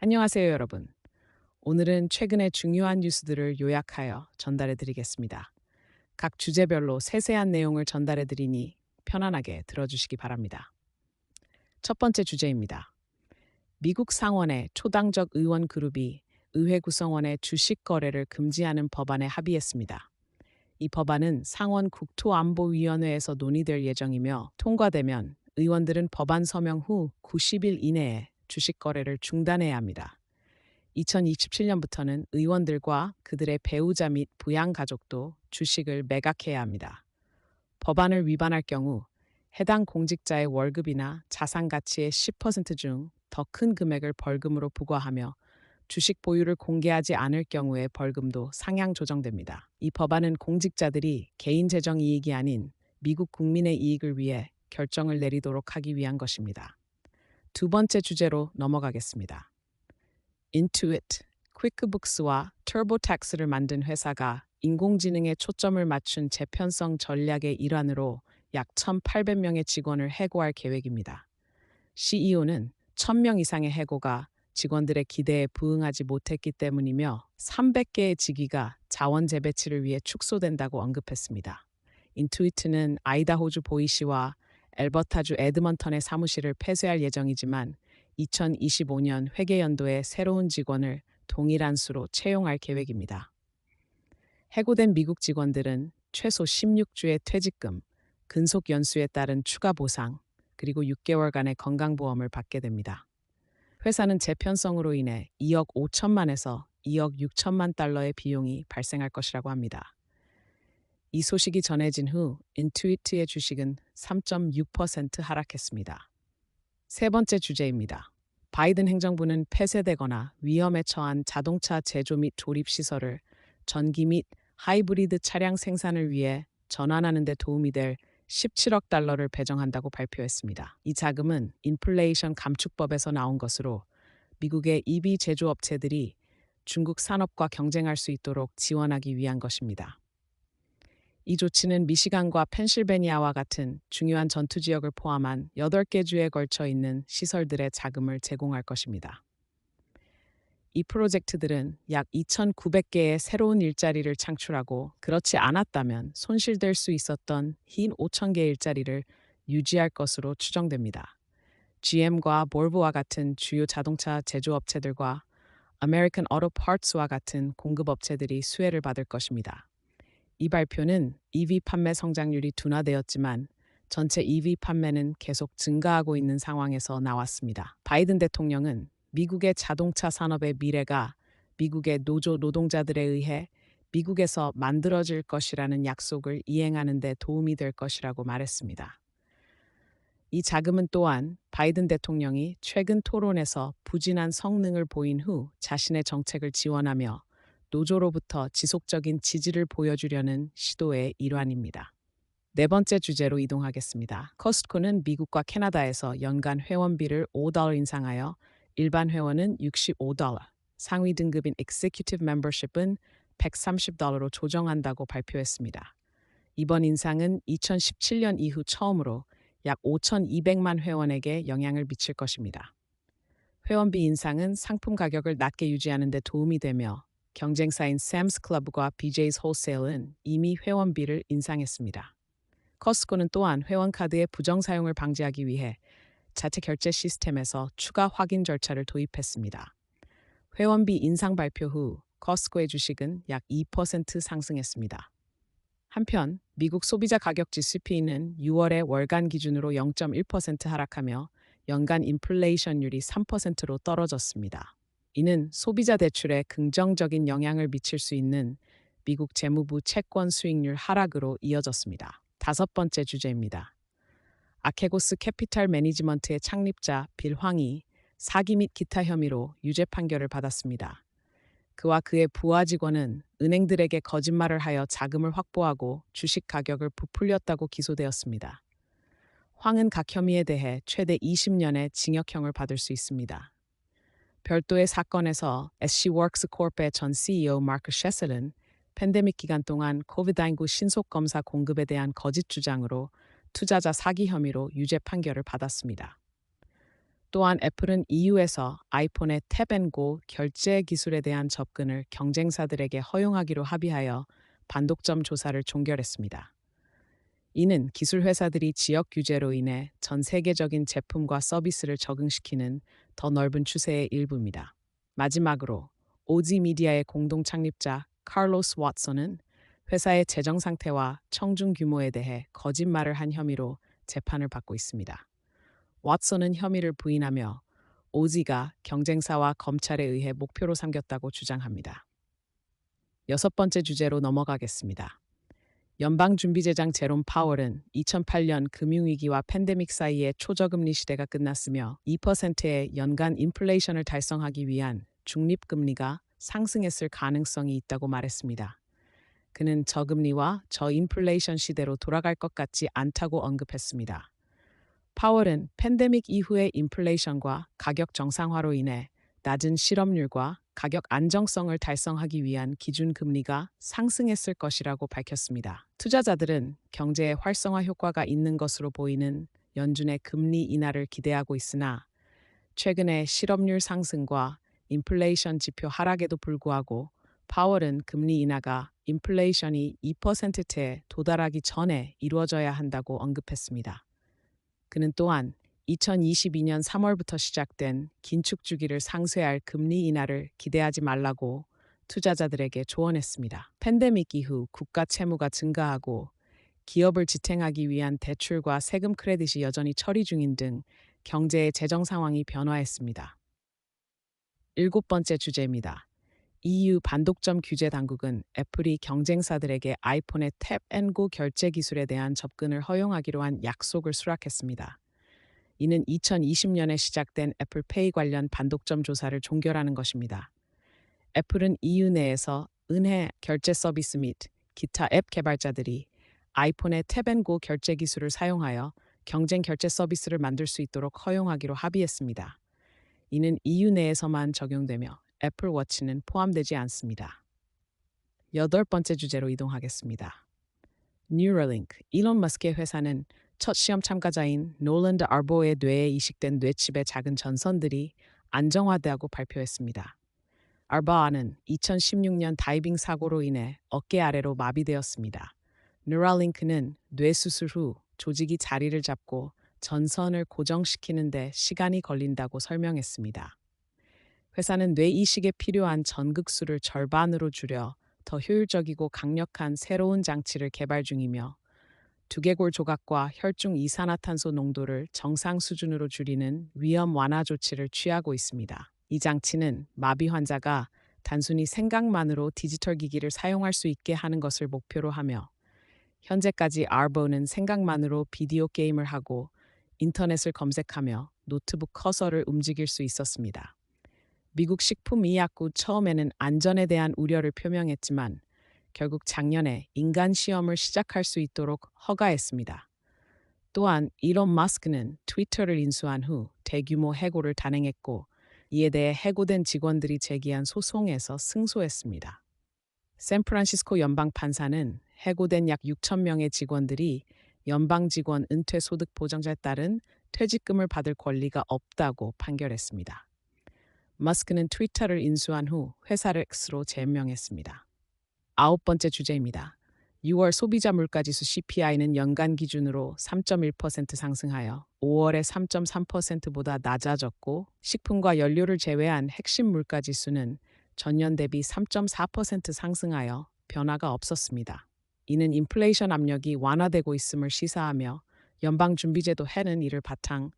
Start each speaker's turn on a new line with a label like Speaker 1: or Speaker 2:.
Speaker 1: 안녕하세요, 여러분. 오늘은 최근의 중요한 뉴스들을 요약하여 전달해 드리겠습니다. 각 주제별로 세세한 내용을 전달해 드리니 편안하게 들어주시기 바랍니다. 첫 번째 주제입니다. 미국 상원의 초당적 의원 그룹이 의회 구성원의 주식 거래를 금지하는 법안에 합의했습니다. 이 법안은 상원 국토안보위원회에서 논의될 예정이며 통과되면 의원들은 법안 서명 후 90일 이내에 주식 거래를 중단해야 합니다. 2027년부터는 의원들과 그들의 배우자 및 부양 가족도 주식을 매각해야 합니다. 법안을 위반할 경우 해당 공직자의 월급이나 자산 가치의 10%중 더 큰 금액을 벌금으로 부과하며 주식 보유를 공개하지 않을 경우에 벌금도 상향 조정됩니다. 이 법안은 공직자들이 개인 재정 이익이 아닌 미국 국민의 이익을 위해 결정을 내리도록 하기 위한 것입니다. 두 번째 주제로 넘어가겠습니다. Intuit, 퀵북스와 터보택스를 만든 회사가 인공지능에 초점을 맞춘 재편성 전략의 일환으로 약 1,800명의 직원을 해고할 계획입니다. CEO는 1,000명 이상의 해고가 직원들의 기대에 부응하지 못했기 때문이며 300개의 직위가 자원 재배치를 위해 축소된다고 언급했습니다. 인투이트는 아이다호주 보이시와 엘버타주 에드먼턴의 사무실을 폐쇄할 예정이지만 2025년 회계연도에 새로운 직원을 동일한 수로 채용할 계획입니다. 해고된 미국 직원들은 최소 16주의 퇴직금, 근속 연수에 따른 추가 보상, 그리고 6개월간의 건강보험을 받게 됩니다. 회사는 재편성으로 인해 2억 5천만에서 2억 6천만 달러의 비용이 발생할 것이라고 합니다. 이 소식이 전해진 후 인투이트의 주식은 3.6% 하락했습니다. 세 번째 주제입니다. 바이든 행정부는 폐쇄되거나 위험에 처한 자동차 제조 및 조립 시설을 전기 및 하이브리드 차량 생산을 위해 전환하는 데 도움이 될 17억 달러를 배정한다고 발표했습니다. 이 자금은 인플레이션 감축법에서 나온 것으로 미국의 EV 제조업체들이 중국 산업과 경쟁할 수 있도록 지원하기 위한 것입니다. 이 조치는 미시간과 펜실베니아와 같은 중요한 전투 지역을 포함한 8개 주에 걸쳐 있는 시설들의 자금을 제공할 것입니다. 이 프로젝트들은 약 2,900개의 새로운 일자리를 창출하고 그렇지 않았다면 손실될 수 있었던 흰 5,000개 일자리를 유지할 것으로 추정됩니다. GM과 볼보와 같은 주요 자동차 제조업체들과 아메리칸 오토 파츠와 같은 공급업체들이 수혜를 받을 것입니다. 이 발표는 EV 판매 성장률이 둔화되었지만 전체 EV 판매는 계속 증가하고 있는 상황에서 나왔습니다. 바이든 대통령은 미국의 자동차 산업의 미래가 미국의 노조 노동자들에 의해 미국에서 만들어질 것이라는 약속을 이행하는 데 도움이 될 것이라고 말했습니다. 이 자금은 또한 바이든 대통령이 최근 토론에서 부진한 성능을 보인 후 자신의 정책을 지원하며 노조로부터 지속적인 지지를 보여주려는 시도의 일환입니다. 네 번째 주제로 이동하겠습니다. 커스트코는 미국과 캐나다에서 연간 회원비를 $5 인상하여 일반 회원은 $65, 상위 등급인 Executive Membership은 $130로 조정한다고 발표했습니다. 이번 인상은 2017년 이후 처음으로 약 5,200만 회원에게 영향을 미칠 것입니다. 회원비 인상은 상품 가격을 낮게 유지하는 데 도움이 되며 경쟁사인 샘스 클럽과 BJ's 홀세일은 이미 회원비를 인상했습니다. 커스코는 또한 회원카드의 부정 사용을 방지하기 위해 자체 결제 시스템에서 추가 확인 절차를 도입했습니다. 회원비 인상 발표 후 커스코의 주식은 약 2% 상승했습니다. 한편 미국 소비자 가격지 CPI는 6월에 월간 기준으로 0.1% 하락하며 연간 인플레이션율이 3%로 떨어졌습니다. 이는 소비자 대출에 긍정적인 영향을 미칠 수 있는 미국 재무부 채권 수익률 하락으로 이어졌습니다. 다섯 번째 주제입니다. 아케고스 캐피탈 매니지먼트의 창립자 빌 황이 사기 및 기타 혐의로 유죄 판결을 받았습니다. 그와 그의 부하 직원은 은행들에게 거짓말을 하여 자금을 확보하고 주식 가격을 부풀렸다고 기소되었습니다. 황은 각 혐의에 대해 최대 20년의 징역형을 받을 수 있습니다. 별도의 사건에서 SCWorks Corp의 전 CEO 마크 셰셀은 팬데믹 기간 동안 코비드-19 신속 검사 공급에 대한 거짓 주장으로 투자자 사기 혐의로 유죄 판결을 받았습니다. 또한 애플은 EU에서 아이폰의 탭앤고 결제 기술에 대한 접근을 경쟁사들에게 허용하기로 합의하여 반독점 조사를 종결했습니다. 이는 기술 회사들이 지역 규제로 인해 전 세계적인 제품과 서비스를 적응시키는 더 넓은 추세의 일부입니다. 마지막으로 오지 미디어의 공동 창립자 카를로스 왓슨은 회사의 재정 상태와 청중 규모에 대해 거짓말을 한 혐의로 재판을 받고 있습니다. 왓슨은 혐의를 부인하며 오지가 경쟁사와 검찰에 의해 목표로 삼겼다고 주장합니다. 여섯 번째 주제로 넘어가겠습니다. 연방준비제장 제롬 파월은 2008년 금융위기와 팬데믹 사이에 초저금리 시대가 끝났으며 2%의 연간 인플레이션을 달성하기 위한 중립금리가 상승했을 가능성이 있다고 말했습니다. 그는 저금리와 저인플레이션 시대로 돌아갈 것 같지 않다고 언급했습니다. 파월은 팬데믹 이후의 인플레이션과 가격 정상화로 인해 낮은 실업률과 가격 안정성을 달성하기 위한 기준금리가 상승했을 것이라고 밝혔습니다. 투자자들은 경제의 활성화 효과가 있는 것으로 보이는 연준의 금리 인하를 기대하고 있으나 최근의 실업률 상승과 인플레이션 지표 하락에도 불구하고 파월은 금리 인하가 인플레이션이 2%대에 도달하기 전에 이루어져야 한다고 언급했습니다. 그는 또한 2022년 3월부터 시작된 긴축 주기를 상쇄할 금리 인하를 기대하지 말라고 투자자들에게 조언했습니다. 팬데믹 이후 국가 채무가 증가하고 기업을 지탱하기 위한 대출과 세금 크레딧이 여전히 처리 중인 등 경제의 재정 상황이 변화했습니다. 일곱 번째 주제입니다. EU 반독점 규제 당국은 애플이 경쟁사들에게 아이폰의 탭앤고 결제 기술에 대한 접근을 허용하기로 한 약속을 수락했습니다. 이는 2020년에 시작된 애플페이 관련 반독점 조사를 종결하는 것입니다. 애플은 EU 내에서 은행 결제 서비스 및 기타 앱 개발자들이 아이폰의 탭앤고 결제 기술을 사용하여 경쟁 결제 서비스를 만들 수 있도록 허용하기로 합의했습니다. 이는 EU 내에서만 적용되며 애플 워치는 포함되지 않습니다. 여덟 번째 주제로 이동하겠습니다. 뉴럴링크, 일론 머스크의 회사는 첫 시험 참가자인 노랜드 아보의 뇌에 이식된 뇌칩의 작은 전선들이 안정화되었다고 발표했습니다. 아바는 2016년 다이빙 사고로 인해 어깨 아래로 마비되었습니다. 뉴럴링크는 뇌 수술 후 조직이 자리를 잡고 전선을 고정시키는 데 시간이 걸린다고 설명했습니다. 회사는 뇌 이식에 필요한 전극수를 절반으로 줄여 더 효율적이고 강력한 새로운 장치를 개발 중이며 두개골 조각과 혈중 이산화탄소 농도를 정상 수준으로 줄이는 위험 완화 조치를 취하고 있습니다. 이 장치는 마비 환자가 단순히 생각만으로 디지털 기기를 사용할 수 있게 하는 것을 목표로 하며 현재까지 아보는 생각만으로 비디오 게임을 하고 인터넷을 검색하며 노트북 커서를 움직일 수 있었습니다. 미국 식품의약국 처음에는 안전에 대한 우려를 표명했지만 결국 작년에 인간 시험을 시작할 수 있도록 허가했습니다. 또한 일론 머스크는 트위터를 인수한 후 대규모 해고를 단행했고 이에 대해 해고된 직원들이 제기한 소송에서 승소했습니다. 샌프란시스코 연방판사는 해고된 약 6천 명의 직원들이 연방직원 은퇴소득 보장자에 따른 퇴직금을 받을 권리가 없다고 판결했습니다. 머스크는 트위터를 인수한 후 회사를 X로 재명했습니다. 아홉 번째 주제입니다. 6월 소비자 물가지수 CPI는 연간 기준으로 3.1% 상승하여 5월에 3.3%보다 낮아졌고 식품과 연료를 제외한 핵심 물가지수는 전년 대비 3.4% 상승하여 변화가 없었습니다. 이는 인플레이션 압력이 완화되고 있음을 시사하며 연방준비제도 해는 이를 바탕